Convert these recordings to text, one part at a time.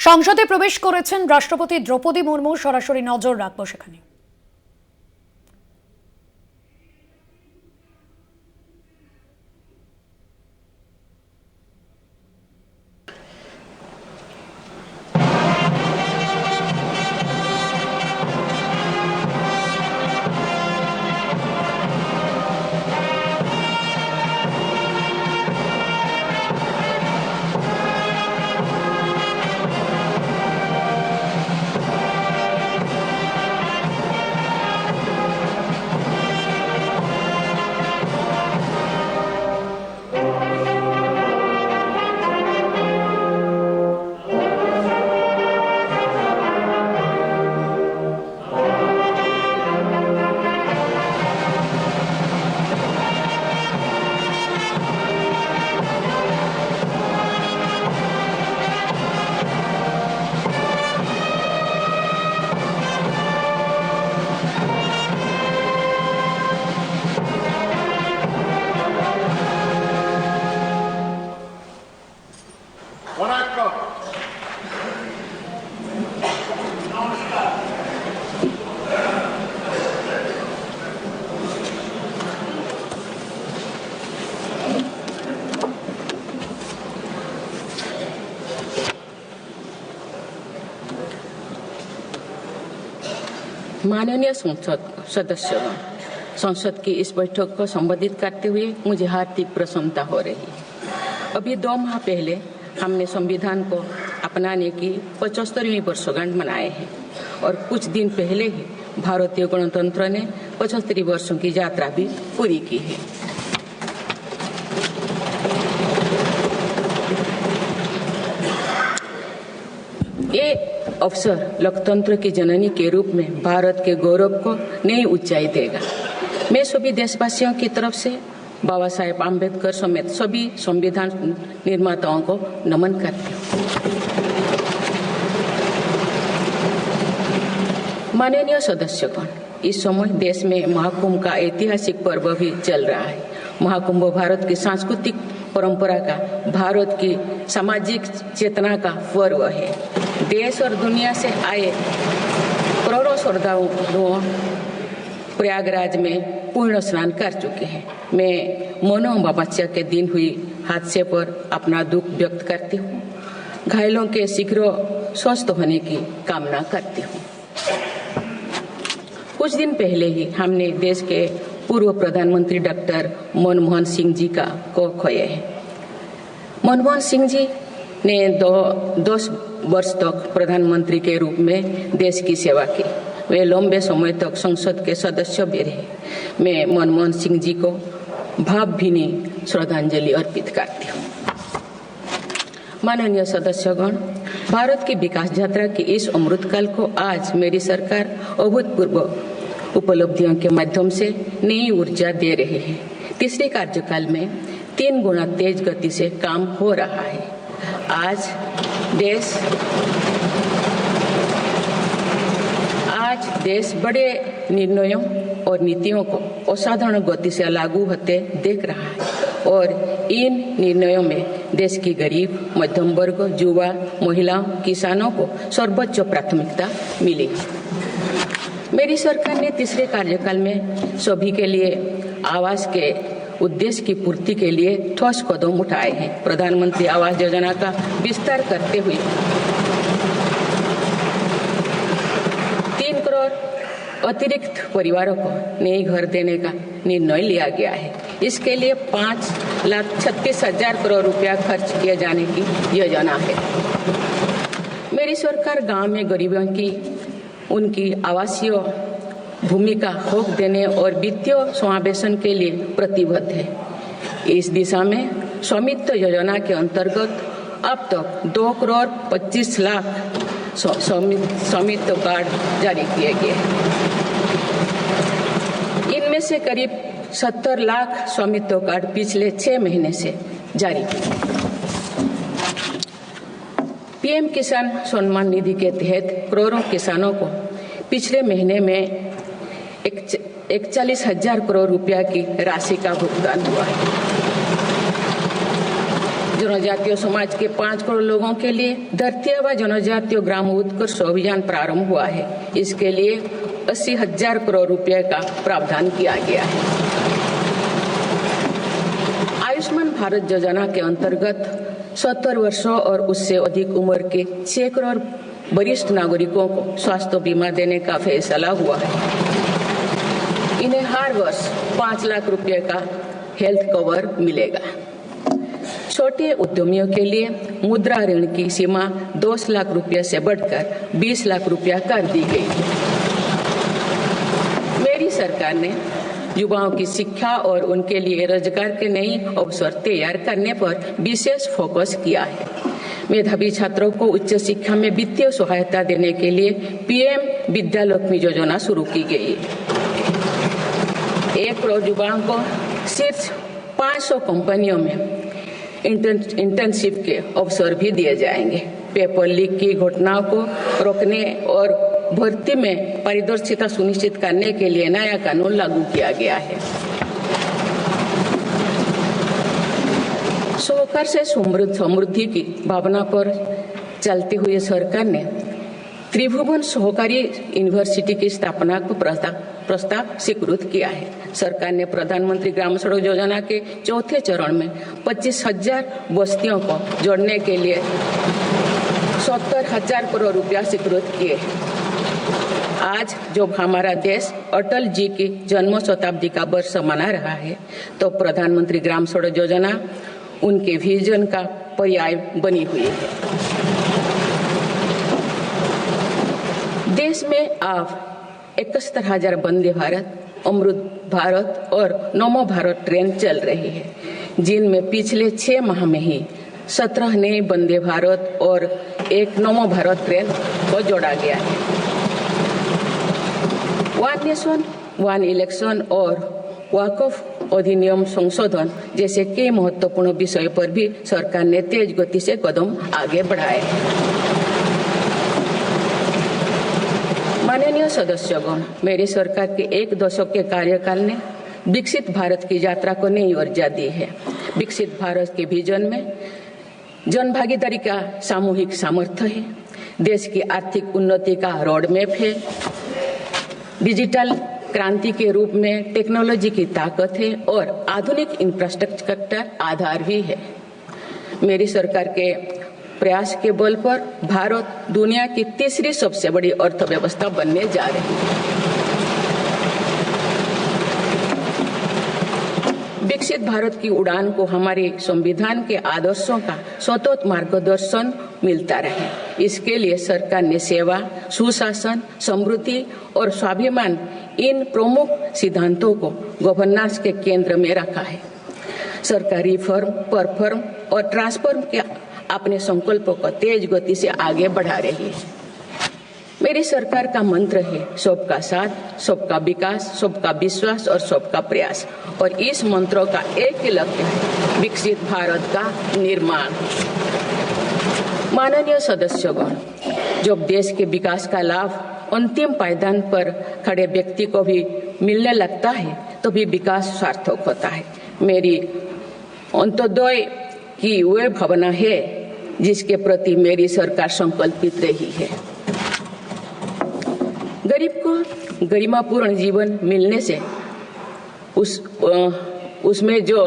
সংসদে প্রবেশ করেছেন রাষ্ট্রপতি দ্রৌপদী মুর্মু। সরাসরি নজর রাখবো সেখানে। माननीय संसद सदस्यगण, संसद की इस बैठक को संबोधित करते हुए मुझे हार्दिक प्रसन्नता हो रही है। अभी 2 माह पहले हमने संविधान को अपनाने की 75वीं वर्षगांठ मनाए हैं और कुछ दिन पहले ही भारतीय गणतंत्र ने 75 वर्षों की यात्रा भी पूरी की है। ये अवसर लोकतंत्र की जननी के रूप में भारत के गौरव को नई ऊंचाई देगा। मैं सभी देशवासियों की तरफ से बाबा साहेब आम्बेडकर समेत सभी संविधान निर्माताओं को नमन करती हूँ। माननीय सदस्यगण, इस समय देश में महाकुंभ का ऐतिहासिक पर्व भी चल रहा है। महाकुंभ भारत की सांस्कृतिक परंपरा का, भारत की सामाजिक चेतना का पर्व है। देश और दुनिया से आए करोड़ों श्रद्धालुओं प्रयागराज में पूर्ण स्नान कर चुके हैं। मैं मौनो अमावस्या के दिन हुई हादसे पर अपना दुख व्यक्त करती हूँ। घायलों के शीघ्र स्वस्थ होने की कामना करती हूँ। कुछ दिन पहले ही हमने देश के पूर्व प्रधानमंत्री डॉक्टर मनमोहन सिंह जी को खोए हैं। मनमोहन सिंह जी ने 10 वर्ष तक प्रधानमंत्री के रूप में देश की सेवा की। वे लंबे समय तक संसद के सदस्य भी रहे। मैं मनमोहन सिंह जी को भावभीनी श्रद्धांजलि अर्पित करती हूँ। माननीय सदस्यगण, भारत की विकास यात्रा की इस अमृतकाल को आज मेरी सरकार अभूतपूर्व उपलब्धियों के माध्यम से नई ऊर्जा दे रही है। तीसरे कार्यकाल में 3 गुना तेज गति से काम हो रहा है। आज देश बड़े निर्णयों और नीतियों को असाधारण गति से लागू होते देख रहा है और इन निर्णयों में देश की गरीब, मध्यम वर्ग, युवा, महिलाओं, किसानों को सर्वोच्च प्राथमिकता मिली। मेरी सरकार ने तीसरे कार्यकाल में सभी के लिए आवास के उद्देश्य की पूर्ति के लिए ठोस कदम उठाए हैं। प्रधानमंत्री आवास योजना का विस्तार करते हुए 3 करोड़ अतिरिक्त परिवारों को नए घर देने का निर्णय लिया गया है। इसके लिए 5,36,000 करोड़ रुपया खर्च किए जाने की योजना है। मेरी सरकार गांव में गरीबों की उनकी आवासीय भूमि का हक देने और वित्तीय समावेशन के लिए प्रतिबद्ध है। इस दिशा में स्वामित्व योजना के अंतर्गत अब तक 2 करोड़ 25 लाख स्वामित्व कार्ड जारी किए गए हैं। इनमें से करीब 70 लाख स्वामित्व कार्ड पिछले 6 महीने से जारी किए। पीएम किसान सम्मान निधि के तहत करोड़ों किसानों को पिछले महीने में 41,000 करोड़ रुपया की राशि का भुगतान हुआ है। जनजातीय समाज के 5 करोड़ लोगों के लिए धरती आबा जनजातीय ग्राम उत्कर्ष अभियान प्रारंभ हुआ है। इसके लिए 80,000 करोड़ रुपए का प्रावधान किया गया है। आयुष्मान भारत योजना के अंतर्गत 70 वर्षों और उससे अधिक उम्र के 6 करोड़ वरिष्ठ नागरिकों को स्वास्थ्य बीमा देने का फैसला हुआ है। इन्हें हर वर्ष 5 लाख रुपए का हेल्थ कवर मिलेगा। छोटे उद्यमियों के लिए मुद्रा ऋण की सीमा 10 लाख रुपए से बढ़कर 20 लाख रुपया कर दी गई है। मेरी सरकार ने युवाओं की शिक्षा और उनके लिए रोजगार के नए अवसर तैयार करने पर विशेष फोकस किया है। मेधावी छात्रों को उच्च शिक्षा में वित्तीय सहायता देने के लिए पीएम विद्यालक्ष्मी योजना शुरू की गई है। 1 करोड़ युवाओं को सिर्फ 500 कंपनियों में इंटर्नशिप के अवसर भी दिए जाएंगे। पेपर लीक की घटनाओं को रोकने और भर्ती में पारदर्शिता सुनिश्चित करने के लिए नया कानून लागू किया गया है। सहकार से समृद्धि की भावना पर चलते हुए सरकार ने त्रिभुवन सहकारी यूनिवर्सिटी की स्थापना को प्रस्ताव स्वीकृत किया है। सरकार ने प्रधानमंत्री ग्राम सड़क योजना के चौथे चरण में 25,000 बस्तियों को जोड़ने के लिए 70,000 करोड़ रुपया स्वीकृत किए। आज जब हमारा देश अटल जी की जन्म शताब्दी का वर्ष मना रहा है, तो प्रधानमंत्री ग्राम सड़क योजना उनके विजन का पर्याय बनी हुई है। देश में अब 71,000 वंदे भारत, अमृत भारत और नमो भारत ट्रेन चल रही है, जिनमें पिछले 6 माह में ही 17 नए वंदे भारत और 1 नमो भारत ट्रेन को जोड़ा गया है। वन नेशन वन इलेक्शन और वक्फ अधिनियम संशोधन जैसे कई महत्वपूर्ण विषय पर भी सरकार ने तेज गति से कदम आगे बढ़ाए हैं। माननीय सदस्यगण, मेरी सरकार के 1 दशक के कार्यकाल ने विकसित भारत की यात्रा को नई ऊर्जा दी है। विकसित भारत के विजन में जन भागीदारी का सामूहिक सामर्थ्य है, देश की आर्थिक उन्नति का रोड मैप है, डिजिटल क्रांति के रूप में टेक्नोलॉजी की ताकत है और आधुनिक इंफ्रास्ट्रक्चर आधार भी है। मेरी सरकार के प्रयास के बल पर भारत दुनिया की तीसरी सबसे बड़ी अर्थव्यवस्था बनने जा रही है। विकसित भारत की उड़ान को हमारे संविधान के आदर्शों का सतत मार्गदर्शन मिलता रहे, इसके लिए सरकार ने सेवा, सुशासन, समृद्धि और स्वाभिमान इन प्रमुख सिद्धांतों को गवर्नेंस के केंद्र में रखा है। सरकार रिफॉर्म, परफॉर्म और ट्रांसफॉर्म के अपने संकल्पों को तेज गति से आगे बढ़ा रही है। मेरी सरकार का मंत्र है सबका साथ, सबका विकास, सबका विश्वास और सबका प्रयास, और इस मंत्रों का एक ही लक्ष्य है, विकसित भारत का निर्माण। माननीय सदस्यगण, जब देश के विकास का लाभ अंतिम पायदान पर खड़े व्यक्ति को भी मिलने लगता है, तो भी विकास सार्थक होता है। मेरी अंत्योदय की वह भावना है जिसके प्रति मेरी सरकार संकल्पित रही है। गरीब को गरिमापूर्ण जीवन मिलने से उसमें जो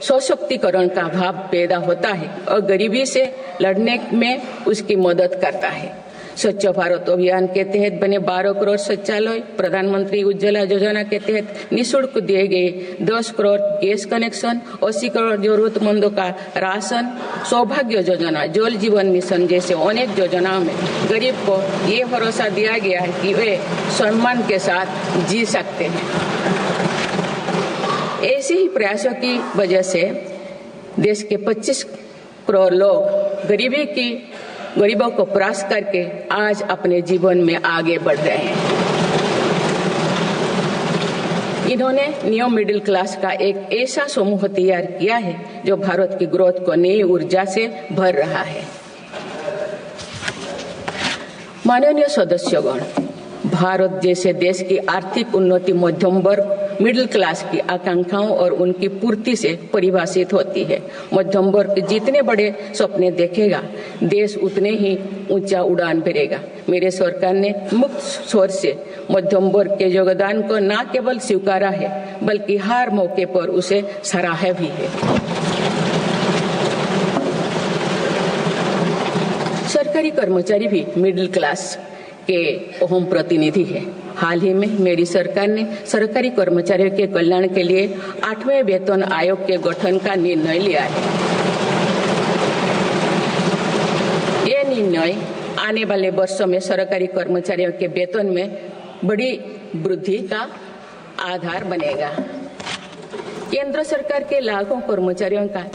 सशक्तिकरण का भाव पैदा होता है और गरीबी से लड़ने में उसकी मदद करता है। स्वच्छ भारत अभियान के तहत बने 12 करोड़ शौचालय, प्रधानमंत्री उज्ज्वला योजना के तहत निःशुल्क दिए गए 10 करोड़ गैस कनेक्शन, 80 करोड़ जरूरतमंदों का राशन, सौभाग्य योजना, जल जीवन मिशन जैसे अनेक योजनाओं में गरीब को ये भरोसा दिया गया है कि वे सम्मान के साथ जी सकते हैं। ऐसे ही प्रयासों की वजह से देश के 25 करोड़ लोग गरीबों को परास्त करके आज अपने जीवन में आगे बढ़ रहे हैं। इन्होंने न्यू मिडिल क्लास का एक ऐसा समूह तैयार किया है जो भारत की ग्रोथ को नई ऊर्जा से भर रहा है। माननीय सदस्यगण, भारत जैसे देश की आर्थिक उन्नति मध्यम वर्ग, मिडिल क्लास की आकांक्षाओं और उनकी पूर्ति से परिभाषित होती है। मध्यम वर्ग जितने बड़े सपने देखेगा, देश उतने ही ऊंचा उड़ान भरेगा। मेरे सरकार ने मुक्त स्वर से मध्यम वर्ग के योगदान को न केवल स्वीकारा है, बल्कि हर मौके पर उसे सराहा भी है। सरकारी कर्मचारी भी मिडिल क्लास के अहम प्रतिनिधि है। हाल ही में मेरी सरकार ने सरकारी कर्मचारियों के कल्याण के लिए 8वें वेतन आयोग के गठन का निर्णय लिया है। ये निर्णय आने वाले वर्षों में सरकारी कर्मचारियों के वेतन में बड़ी वृद्धि का आधार बनेगा। केंद्र सरकार के लाखों कर्मचारियों का